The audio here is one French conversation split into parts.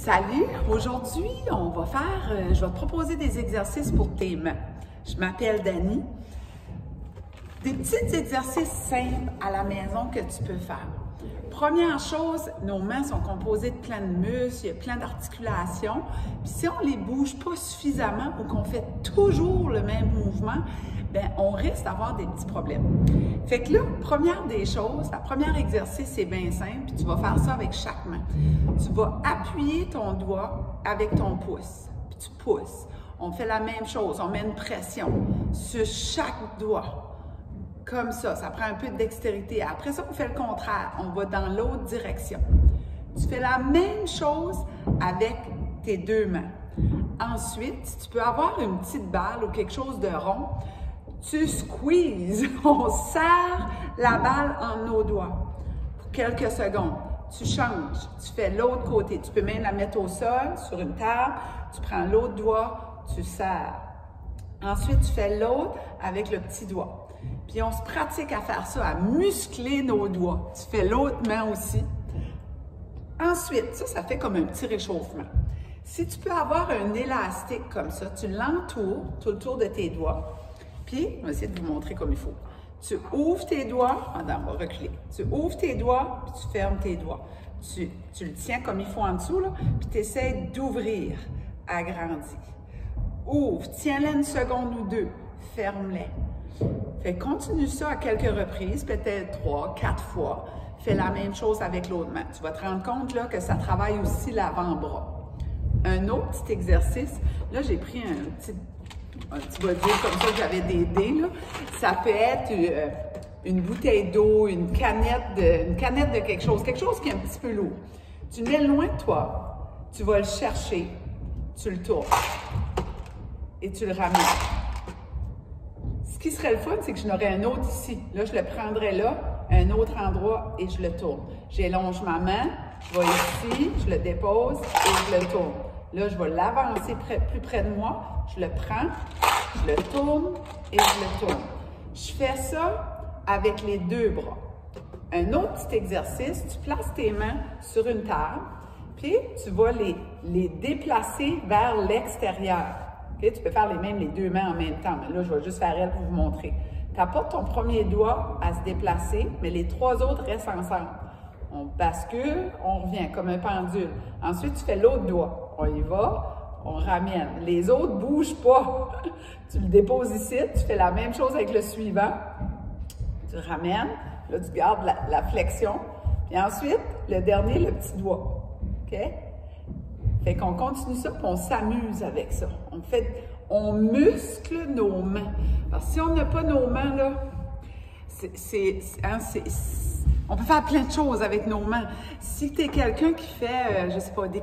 Salut! Aujourd'hui, je vais te proposer des exercices pour tes mains. Je m'appelle Dani. Des petits exercices simples à la maison que tu peux faire. Première chose, nos mains sont composées de plein de muscles, il y a plein d'articulations. Puis si on les bouge pas suffisamment ou qu'on fait toujours le même mouvement, bien, on risque d'avoir des petits problèmes. Fait que là, première des choses, la première exercice, c'est bien simple, puis tu vas faire ça avec chaque main. Tu vas appuyer ton doigt avec ton pouce, puis tu pousses. On fait la même chose, on met une pression sur chaque doigt. Comme ça prend un peu de dextérité. Après ça, on fait le contraire, on va dans l'autre direction. Tu fais la même chose avec tes deux mains. Ensuite, si tu peux avoir une petite balle ou quelque chose de rond, tu squeezes, on serre la balle en nos doigts pour quelques secondes. Tu changes, tu fais l'autre côté. Tu peux même la mettre au sol, sur une table, tu prends l'autre doigt, tu serres. Ensuite, tu fais l'autre avec le petit doigt. Puis on se pratique à faire ça, à muscler nos doigts. Tu fais l'autre main aussi. Ensuite, ça fait comme un petit réchauffement. Si tu peux avoir un élastique comme ça, tu l'entoures tout le tour de tes doigts. Puis, on va essayer de vous montrer comme il faut. Tu ouvres tes doigts, on va reculer. Tu ouvres tes doigts, puis tu fermes tes doigts. Tu le tiens comme il faut en dessous, là, puis tu essaies d'ouvrir, agrandi. Ouvre, tiens-les une seconde ou deux, ferme-les. Fait continue ça à quelques reprises, peut-être 3, 4 fois. Fais la même chose avec l'autre main. Tu vas te rendre compte là, que ça travaille aussi l'avant-bras. Un autre petit exercice, là j'ai pris un petit body comme ça, j'avais des dés, là. Ça peut être une bouteille d'eau, une canette de quelque chose qui est un petit peu lourd. Tu le mets loin de toi, tu vas le chercher, tu le tournes et tu le ramènes. Ce qui serait le fun, c'est que je n'aurais un autre ici. Là, je le prendrais là, un autre endroit et je le tourne. J'élonge ma main, je vais ici, je le dépose et je le tourne. Là, je vais l'avancer plus près de moi, je le prends, je le tourne et je le tourne. Je fais ça avec les deux bras. Un autre petit exercice, tu places tes mains sur une table, puis tu vas les déplacer vers l'extérieur. Okay? Tu peux faire les deux mains en même temps, mais là, je vais juste faire elle pour vous montrer. Tu apportes ton premier doigt à se déplacer, mais les trois autres restent ensemble. On bascule, on revient comme un pendule. Ensuite, tu fais l'autre doigt. On y va, on ramène. Les autres ne bougent pas. Tu le déposes ici, tu fais la même chose avec le suivant. Tu ramènes, là, tu gardes la flexion. Puis ensuite, le dernier, le petit doigt. OK? Fait qu'on continue ça, puis on s'amuse avec ça. On muscle nos mains. Parce que si on n'a pas nos mains, là, on peut faire plein de choses avec nos mains. Si tu es quelqu'un qui fait, je sais pas, des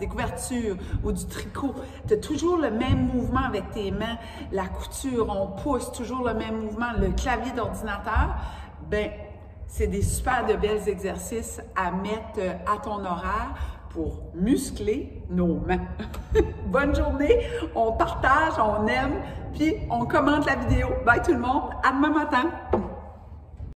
couvertures ou du tricot, tu as toujours le même mouvement avec tes mains, la couture, on pousse toujours le même mouvement, le clavier d'ordinateur, ben c'est des super de belles exercices à mettre à ton horaire pour muscler nos mains. Bonne journée, on partage, on aime, puis on commente la vidéo. Bye tout le monde, à demain matin!